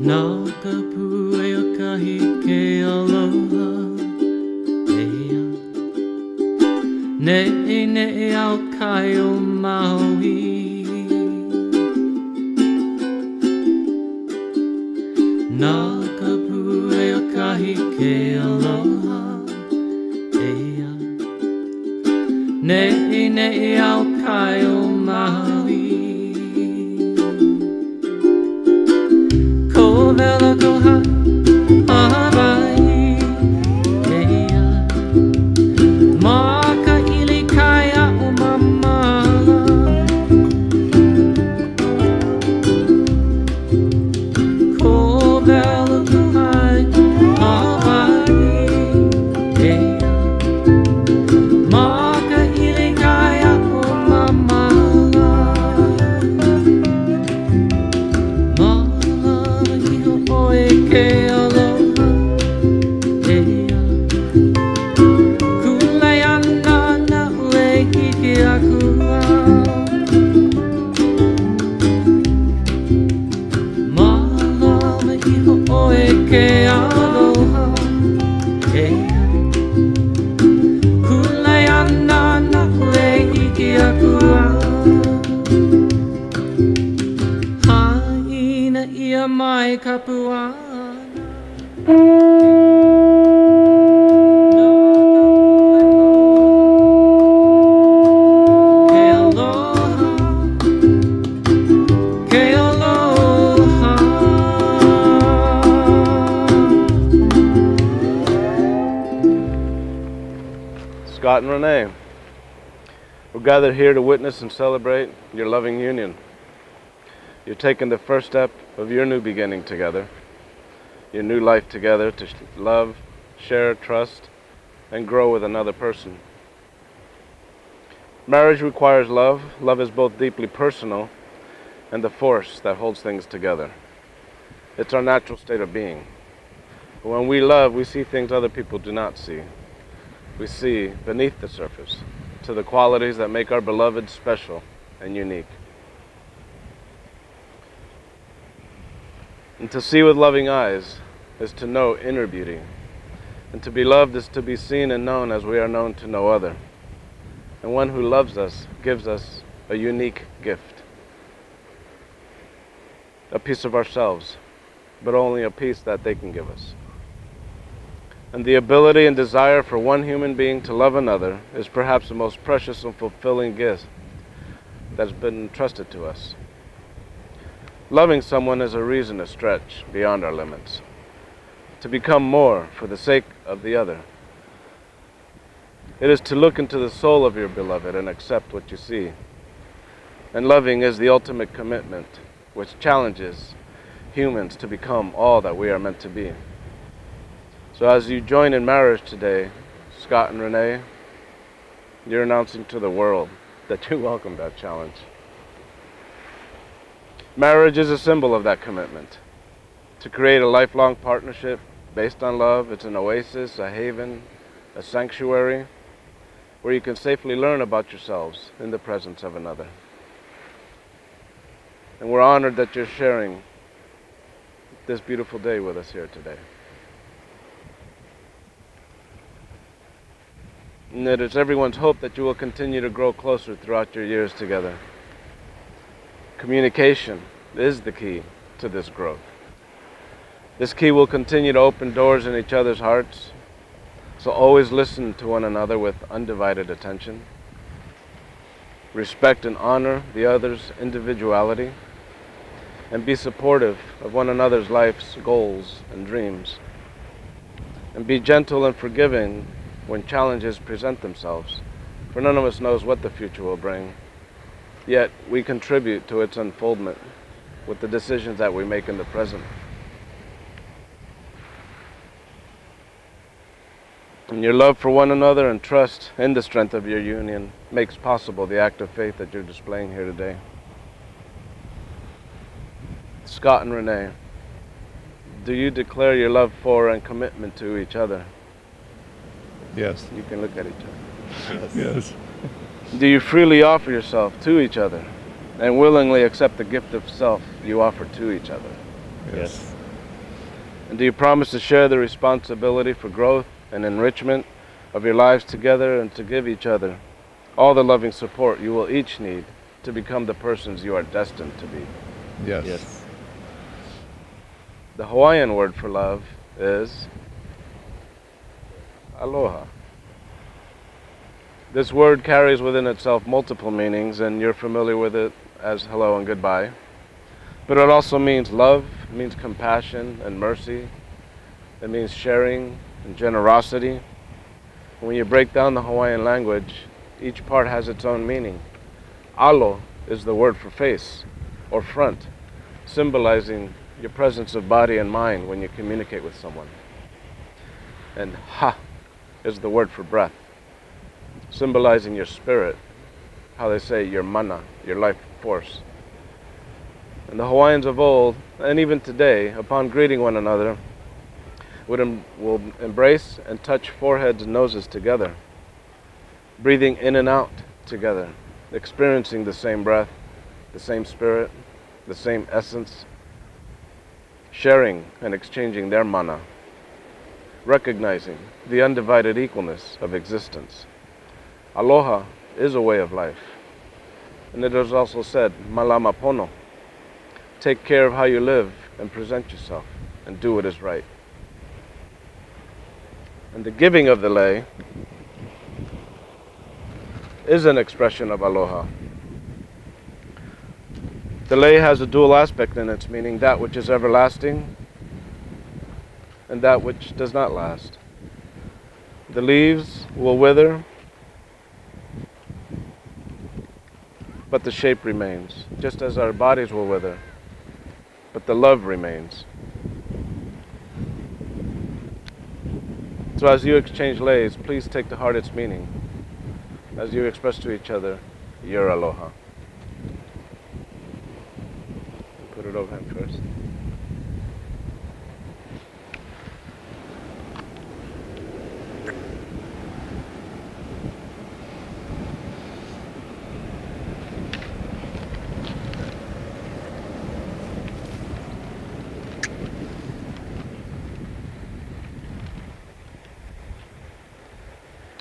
Nākapu e o kahi ke aloha Eia Ne'e au kai o Maui Nākapu e o kahi ke aloha Eia Ne'e au kai o Maui Ko vela ko ha Hawaii Eia Maka ili kai a o mamala Ko vela ko hai Hawaii Eia Maka ili kai a o mamala Ke aloha Eia Kulei ana na ue hiki aku Malama iho oe ke aloha Eia Kulei ana na ue hiki aku Haina ia mai kapuana Scott and Renee, we're gathered here to witness and celebrate your loving union. You're taking the first step of your new beginning together, your new life together to love, share, trust, and grow with another person. Marriage requires love. Love is both deeply personal and the force that holds things together. It's our natural state of being. When we love, we see things other people do not see. We see beneath the surface to the qualities that make our beloved special and unique. And to see with loving eyes is to know inner beauty. And to be loved is to be seen and known as we are known to no other. And one who loves us gives us a unique gift. A piece of ourselves, but only a piece that they can give us. And the ability and desire for one human being to love another is perhaps the most precious and fulfilling gift that's been entrusted to us. Loving someone is a reason to stretch beyond our limits, to become more for the sake of the other. It is to look into the soul of your beloved and accept what you see. And loving is the ultimate commitment, which challenges humans to become all that we are meant to be. So as you join in marriage today, Scott and Renee, you're announcing to the world that you welcome that challenge. Marriage is a symbol of that commitment. To create a lifelong partnership based on love, it's an oasis, a haven, a sanctuary, where you can safely learn about yourselves in the presence of another. And we're honored that you're sharing this beautiful day with us here today. And it is everyone's hope that you will continue to grow closer throughout your years together. Communication is the key to this growth. This key will continue to open doors in each other's hearts. So always listen to one another with undivided attention. Respect and honor the other's individuality. And be supportive of one another's life's goals and dreams. And be gentle and forgiving when challenges present themselves, for none of us knows what the future will bring. Yet we contribute to its unfoldment with the decisions that we make in the present. And your love for one another and trust in the strength of your union makes possible the act of faith that you're displaying here today. Scott and Renee, do you declare your love for and commitment to each other? Yes. You can look at each other. Yes. Do you freely offer yourself to each other and willingly accept the gift of self you offer to each other? Yes. And do you promise to share the responsibility for growth and enrichment of your lives together and to give each other all the loving support you will each need to become the persons you are destined to be? Yes. Yes. The Hawaiian word for love is aloha. This word carries within itself multiple meanings, and you're familiar with it as hello and goodbye. But it also means love, it means compassion and mercy. It means sharing and generosity. When you break down the Hawaiian language, each part has its own meaning. Alo is the word for face or front, symbolizing your presence of body and mind when you communicate with someone. And ha is the word for breath, symbolizing your spirit, how they say your mana, your life force. And the Hawaiians of old, and even today, upon greeting one another, will embrace and touch foreheads and noses together, breathing in and out together, experiencing the same breath, the same spirit, the same essence, sharing and exchanging their mana, recognizing the undivided equalness of existence. Aloha is a way of life. And it is also said, malama pono. Take care of how you live and present yourself and do what is right. And the giving of the lei is an expression of aloha. The lei has a dual aspect in its meaning, that which is everlasting and that which does not last. The leaves will wither, but the shape remains, just as our bodies will wither, but the love remains. So as you exchange leis, please take to heart its meaning, as you express to each other your aloha. Put it over him first.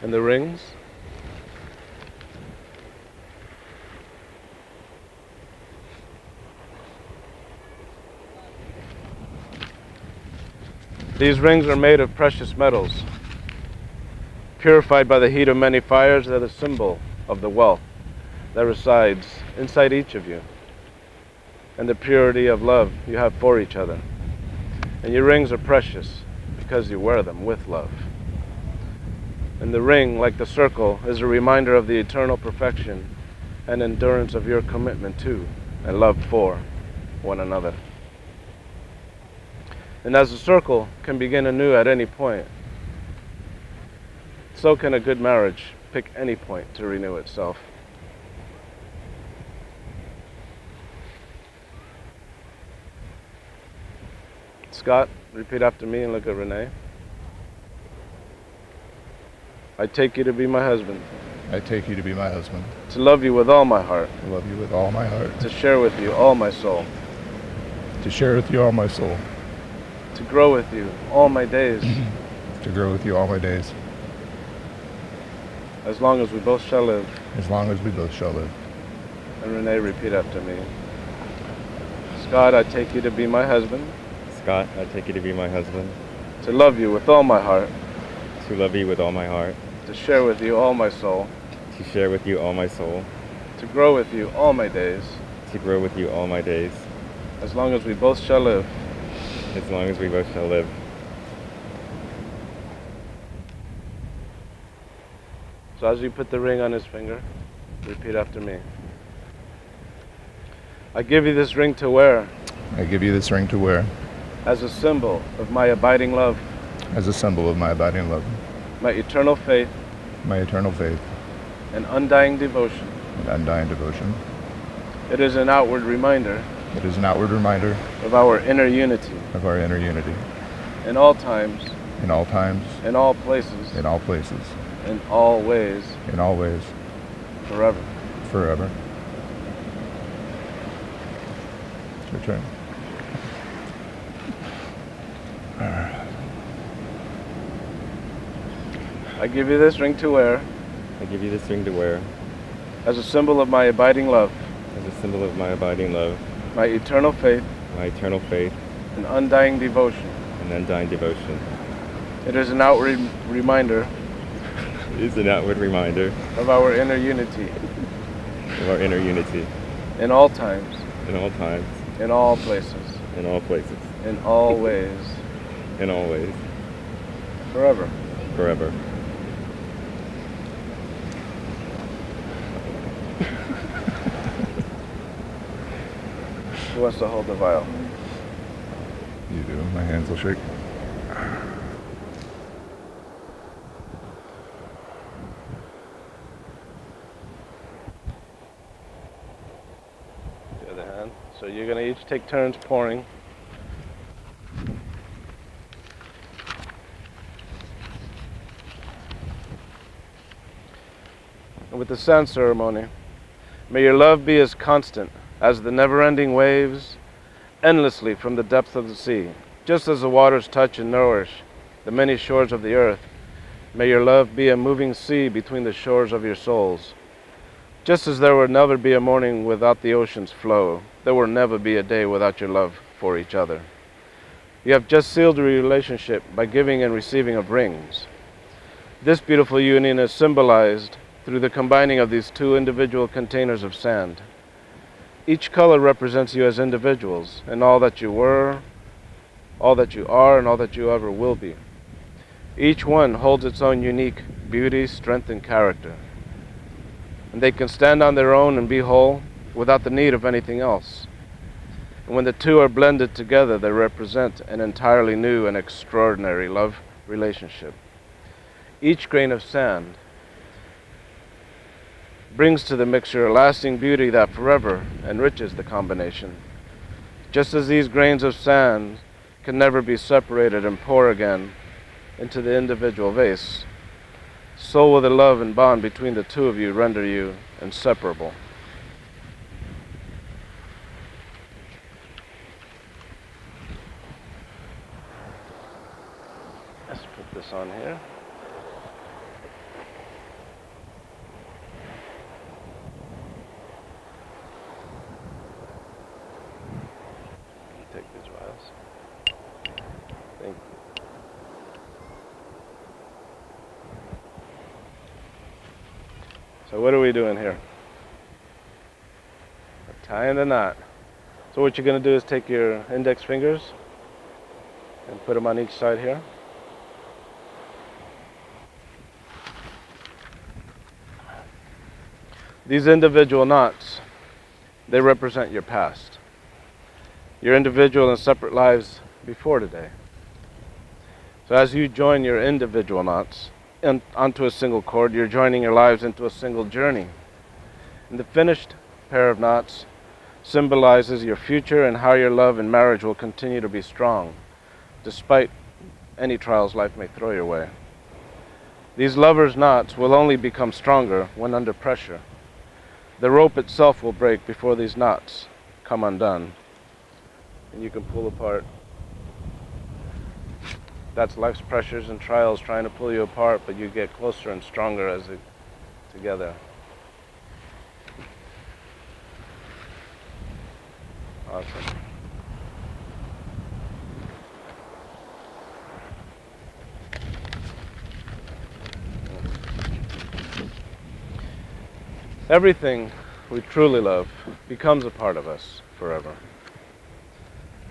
And the rings? These rings are made of precious metals, purified by the heat of many fires. They're the symbol of the wealth that resides inside each of you and the purity of love you have for each other. And your rings are precious because you wear them with love. And the ring, like the circle, is a reminder of the eternal perfection and endurance of your commitment to and love for one another. And as the circle can begin anew at any point, so can a good marriage pick any point to renew itself. Scott, repeat after me and look at Renee. I take you to be my husband. I take you to be my husband. To love you with all my heart. To love you with all my heart. To share with you all my soul. To share with you all my soul. To grow with you all my days. To grow with you all my days. As long as we both shall live. As long as we both shall live. And Renee, repeat after me. Scott, I take you to be my husband. Scott, I take you to be my husband. To love you with all my heart. To love you with all my heart. To share with you all my soul. To share with you all my soul. To grow with you all my days. To grow with you all my days. As long as we both shall live. As long as we both shall live. So as you put the ring on his finger, repeat after me. I give you this ring to wear. I give you this ring to wear. As a symbol of my abiding love. As a symbol of my abiding love. My eternal faith. My eternal faith. And undying devotion. And undying devotion. It is an outward reminder. It is an outward reminder. Of our inner unity. Of our inner unity. In all times. In all times. In all places. In all places. In all ways. In all ways. Forever. Forever. It's your turn. I give you this ring to wear I give you this ring to wear as a symbol of my abiding love, as a symbol of my abiding love, my eternal faith, my eternal faith, and undying devotion. and undying devotion. It is an outward reminder It is an outward reminder of our inner unity of our inner unity in all times, in all times, in all places, in all places, in all ways, in all ways, forever. forever. Who wants to hold the vial? You do. My hands will shake. The other hand. So you're going to each take turns pouring. And with the sand ceremony, may your love be as constant as the never-ending waves endlessly from the depths of the sea. Just as the waters touch and nourish the many shores of the earth, may your love be a moving sea between the shores of your souls. Just as there will never be a morning without the ocean's flow, there will never be a day without your love for each other. You have just sealed your relationship by giving and receiving of rings. This beautiful union is symbolized through the combining of these two individual containers of sand. Each color represents you as individuals and all that you were, all that you are, and all that you ever will be. Each one holds its own unique beauty, strength, and character. And they can stand on their own and be whole without the need of anything else. And when the two are blended together, they represent an entirely new and extraordinary love relationship. Each grain of sand brings to the mixture a lasting beauty that forever enriches the combination. Just as these grains of sand can never be separated and pour again into the individual vase, so will the love and bond between the two of you render you inseparable. Let's put this on here. Take these vials. Thank you. So what are we doing here? We're tying the knot. So what you're going to do is take your index fingers and put them on each side here. These individual knots, they represent your past. Your individual and separate lives before today. So as you join your individual knots onto a single cord, you're joining your lives into a single journey. And the finished pair of knots symbolizes your future and how your love and marriage will continue to be strong, despite any trials life may throw your way. These lovers' knots will only become stronger when under pressure. The rope itself will break before these knots come undone. And you can pull apart. That's life's pressures and trials trying to pull you apart, but you get closer and stronger as it together. Awesome. Everything we truly love becomes a part of us forever.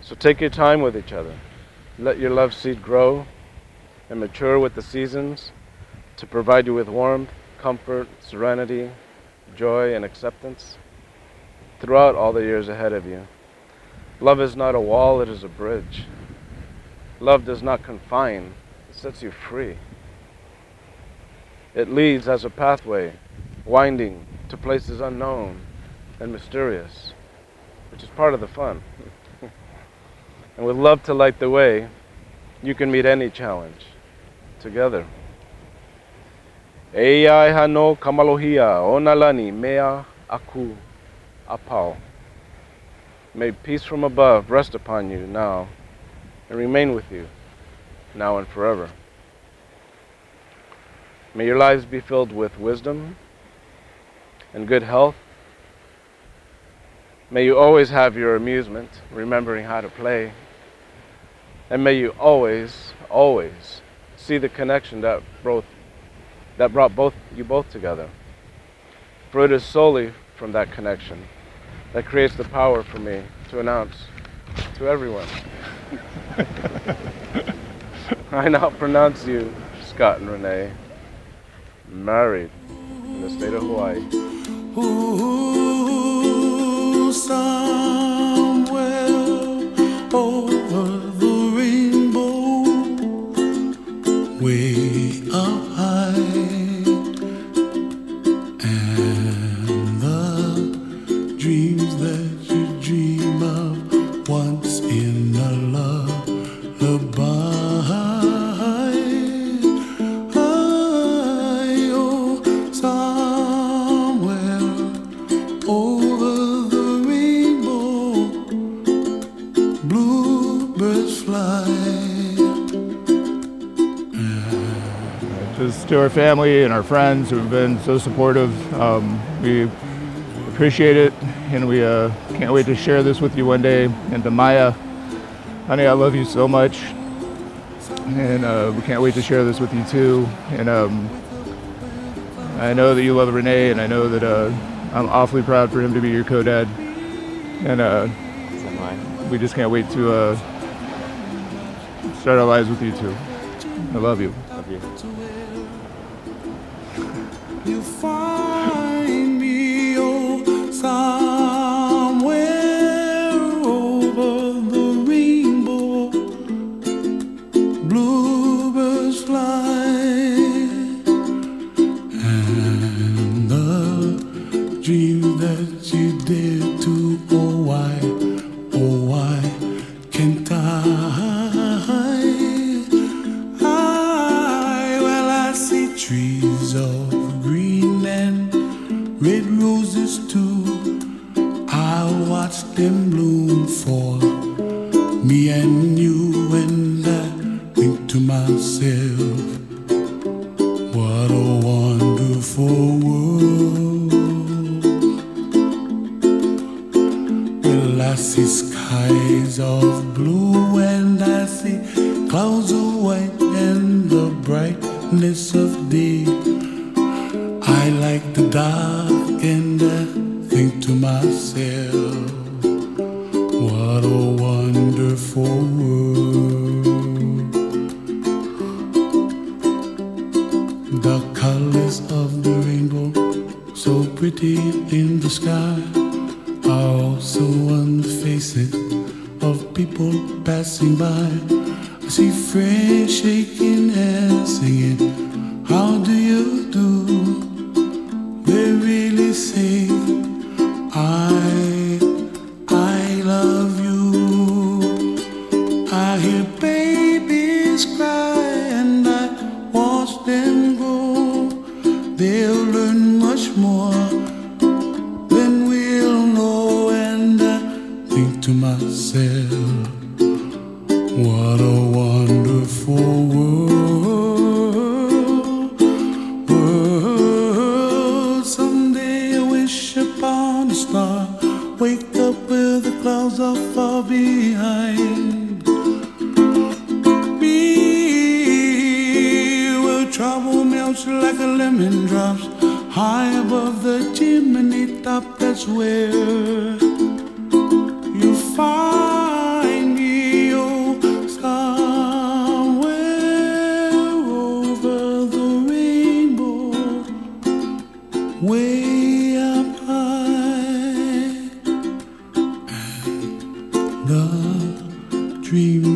So take your time with each other. Let your love seed grow and mature with the seasons to provide you with warmth, comfort, serenity, joy, and acceptance throughout all the years ahead of you. Love is not a wall, it is a bridge. Love does not confine, it sets you free. It leads as a pathway, winding to places unknown and mysterious, which is part of the fun. And with love to light the way, you can meet any challenge together. Eia hano kamalohia onalani mea aku apau. May peace from above rest upon you now and remain with you now and forever. May your lives be filled with wisdom and good health. May you always have your amusement, remembering how to play. And may you always, always see the connection that brought you both together. For it is solely from that connection that creates the power for me to announce to everyone. I now pronounce you, Scott and Renee, married in the state of Hawaii. Ooh, somewhere over the rainbow, way up high, and the dreams that you dream of once in a lullaby. Just to our family and our friends who've been so supportive, we appreciate it, and we can't wait to share this with you one day. And to Maya, honey, I love you so much, and we can't wait to share this with you too. And I know that you love Renee, and I know that I'm awfully proud for him to be your co-dad, and we just can't wait to start our lives with you too. I love you. Love you. You find me, oh, somewhere over the rainbow. Bluebirds fly, and the dream that you dare to, oh why can't I? Well, I see trees of green and red roses too. I'll watch them bloom for me and you, and I think to myself, what a wonderful world. Well, I see skies of blue, and I see clouds of white, and the brightness of day. I like the dark, and I think to myself, what a wonderful world. The colors of the rainbow, so pretty in the sky, are also on the faces of people passing by. I see friends shaking and singing, how do you do? They really say, I love you. I hear babies cry, and I watch them grow. They'll learn much more than we'll know, and I think to myself, what a wonderful world. Someday I wish upon a star, wake up where the clouds are far behind me, where trouble melts like a lemon drops high above the chimney top. That's where you find me, oh, somewhere over the rainbow, way up high, and the dream